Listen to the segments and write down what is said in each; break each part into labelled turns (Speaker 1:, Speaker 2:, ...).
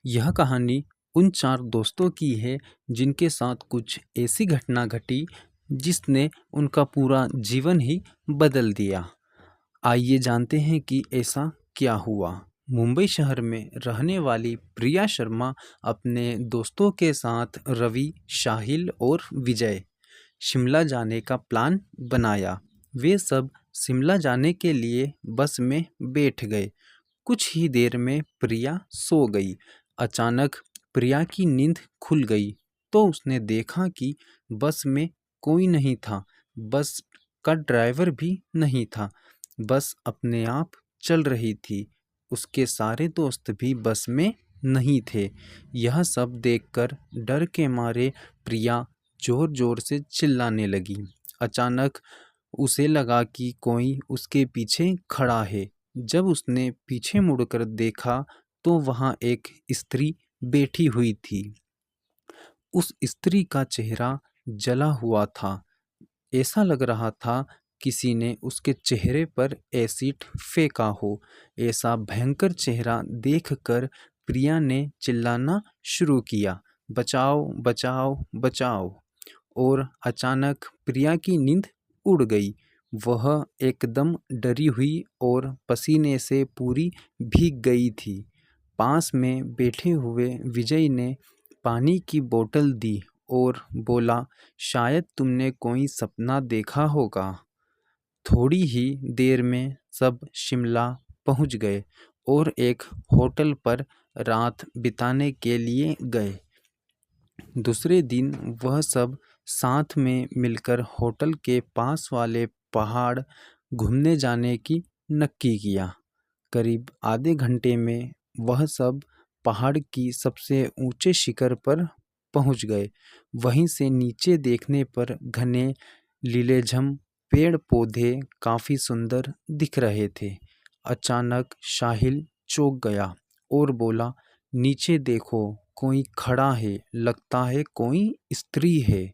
Speaker 1: यह कहानी उन चार दोस्तों की है जिनके साथ कुछ ऐसी घटना घटी जिसने उनका पूरा जीवन ही बदल दिया। आइए जानते हैं कि ऐसा क्या हुआ। मुंबई शहर में रहने वाली प्रिया शर्मा अपने दोस्तों के साथ रवि, साहिल और विजय शिमला जाने का प्लान बनाया। वे सब शिमला जाने के लिए बस में बैठ गए। कुछ ही देर में प्रिया सो गई। अचानक प्रिया की नींद खुल गई तो उसने देखा कि बस में कोई नहीं था। बस का ड्राइवर भी नहीं था। बस अपने आप चल रही थी। उसके सारे दोस्त भी बस में नहीं थे। यह सब देखकर डर के मारे प्रिया जोर जोर से चिल्लाने लगी। अचानक उसे लगा कि कोई उसके पीछे खड़ा है। जब उसने पीछे मुड़कर देखा तो वहाँ एक स्त्री बैठी हुई थी। उस स्त्री का चेहरा जला हुआ था। ऐसा लग रहा था किसी ने उसके चेहरे पर एसिड फेंका हो। ऐसा भयंकर चेहरा देखकर प्रिया ने चिल्लाना शुरू किया, बचाओ बचाओ बचाओ। और अचानक प्रिया की नींद उड़ गई। वह एकदम डरी हुई और पसीने से पूरी भीग गई थी। पास में बैठे हुए विजय ने पानी की बोतल दी और बोला, शायद तुमने कोई सपना देखा होगा। थोड़ी ही देर में सब शिमला पहुंच गए और एक होटल पर रात बिताने के लिए गए। दूसरे दिन वह सब साथ में मिलकर होटल के पास वाले पहाड़ घूमने जाने की नक्की किया। करीब आधे घंटे में वह सब पहाड़ की सबसे ऊंचे शिखर पर पहुंच गए। वहीं से नीचे देखने पर घने लीलेझम पेड़ पौधे काफ़ी सुंदर दिख रहे थे। अचानक साहिल चौंक गया और बोला, नीचे देखो, कोई खड़ा है, लगता है कोई स्त्री है।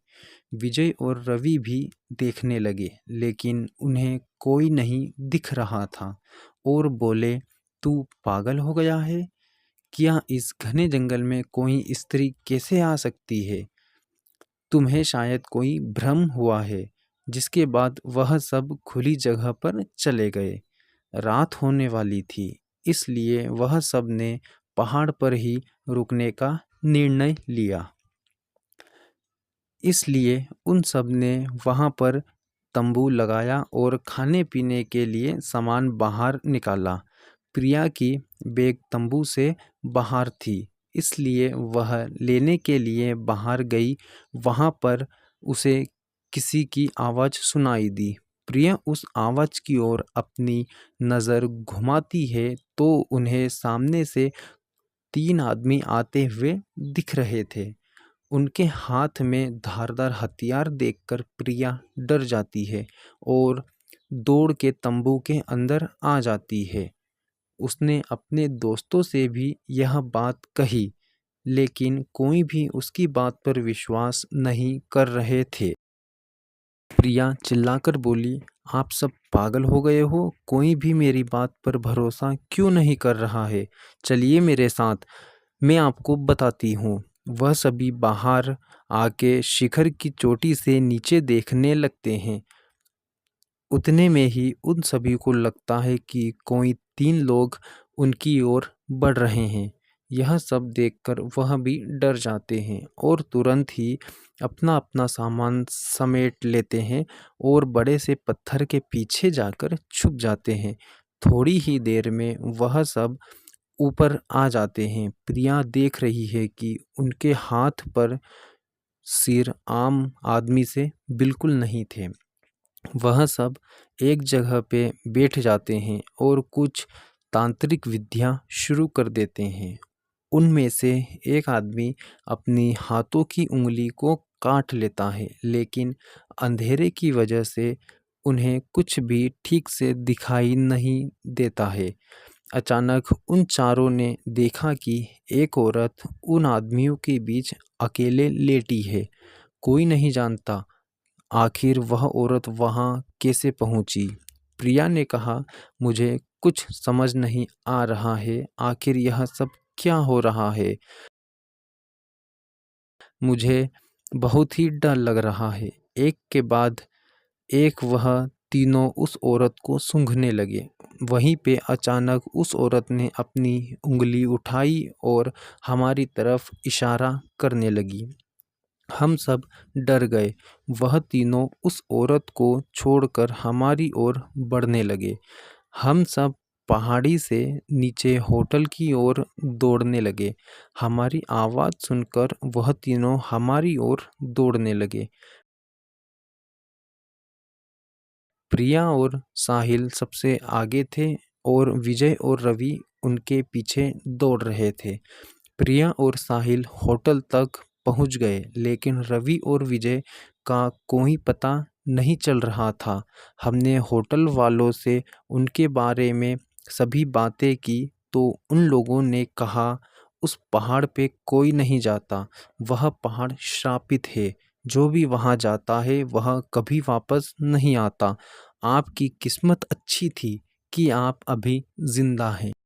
Speaker 1: विजय और रवि भी देखने लगे लेकिन उन्हें कोई नहीं दिख रहा था और बोले, तू पागल हो गया है क्या? इस घने जंगल में कोई स्त्री कैसे आ सकती है? तुम्हें शायद कोई भ्रम हुआ है। जिसके बाद वह सब खुली जगह पर चले गए। रात होने वाली थी, इसलिए वह सब ने पहाड़ पर ही रुकने का निर्णय लिया। इसलिए उन सब ने वहाँ पर तंबू लगाया और खाने पीने के लिए सामान बाहर निकाला। प्रिया की बैग तंबू से बाहर थी, इसलिए वह लेने के लिए बाहर गई। वहाँ पर उसे किसी की आवाज़ सुनाई दी। प्रिया उस आवाज़ की ओर अपनी नज़र घुमाती है तो उन्हें सामने से तीन आदमी आते हुए दिख रहे थे। उनके हाथ में धारदार हथियार देखकर प्रिया डर जाती है और दौड़ के तंबू के अंदर आ जाती है। उसने अपने दोस्तों से भी यह बात कही लेकिन कोई भी उसकी बात पर विश्वास नहीं कर रहे थे। प्रिया चिल्लाकर बोली, आप सब पागल हो गए हो? कोई भी मेरी बात पर भरोसा क्यों नहीं कर रहा है? चलिए मेरे साथ, मैं आपको बताती हूँ। वह सभी बाहर आके शिखर की चोटी से नीचे देखने लगते हैं। उतने में ही उन सभी को लगता है कि कोई तीन लोग उनकी ओर बढ़ रहे हैं। यह सब देखकर वह भी डर जाते हैं और तुरंत ही अपना अपना सामान समेट लेते हैं और बड़े से पत्थर के पीछे जाकर छुप जाते हैं। थोड़ी ही देर में वह सब ऊपर आ जाते हैं। प्रिया देख रही है कि उनके हाथ पर सिर आम आदमी से बिल्कुल नहीं थे। वह सब एक जगह पे बैठ जाते हैं और कुछ तांत्रिक विधियां शुरू कर देते हैं। उनमें से एक आदमी अपनी हाथों की उंगली को काट लेता है लेकिन अंधेरे की वजह से उन्हें कुछ भी ठीक से दिखाई नहीं देता है। अचानक उन चारों ने देखा कि एक औरत उन आदमियों के बीच अकेले लेटी है। कोई नहीं जानता आखिर वह औरत वहां कैसे पहुंची। प्रिया ने कहा, मुझे कुछ समझ नहीं आ रहा है, आखिर यह सब क्या हो रहा है? मुझे बहुत ही डर लग रहा है। एक के बाद एक वह तीनों उस औरत को सूंघने लगे। वहीं पे अचानक उस औरत ने अपनी उँगली उठाई और हमारी तरफ इशारा करने लगी। हम सब डर गए। वह तीनों उस औरत को छोड़कर हमारी ओर बढ़ने लगे। हम सब पहाड़ी से नीचे होटल की ओर दौड़ने लगे। हमारी आवाज़ सुनकर वह तीनों हमारी ओर दौड़ने लगे। प्रिया और साहिल सबसे आगे थे और विजय और रवि उनके पीछे दौड़ रहे थे। प्रिया और साहिल होटल तक पहुंच गए, लेकिन रवि और विजय का कोई पता नहीं चल रहा था। हमने होटल वालों से उनके बारे में सभी बातें की तो उन लोगों ने कहा उस पहाड़ पे कोई नहीं जाता, वह पहाड़ श्रापित है। जो भी वहाँ जाता है वह कभी वापस नहीं आता। आपकी किस्मत अच्छी थी कि आप अभी जिंदा हैं।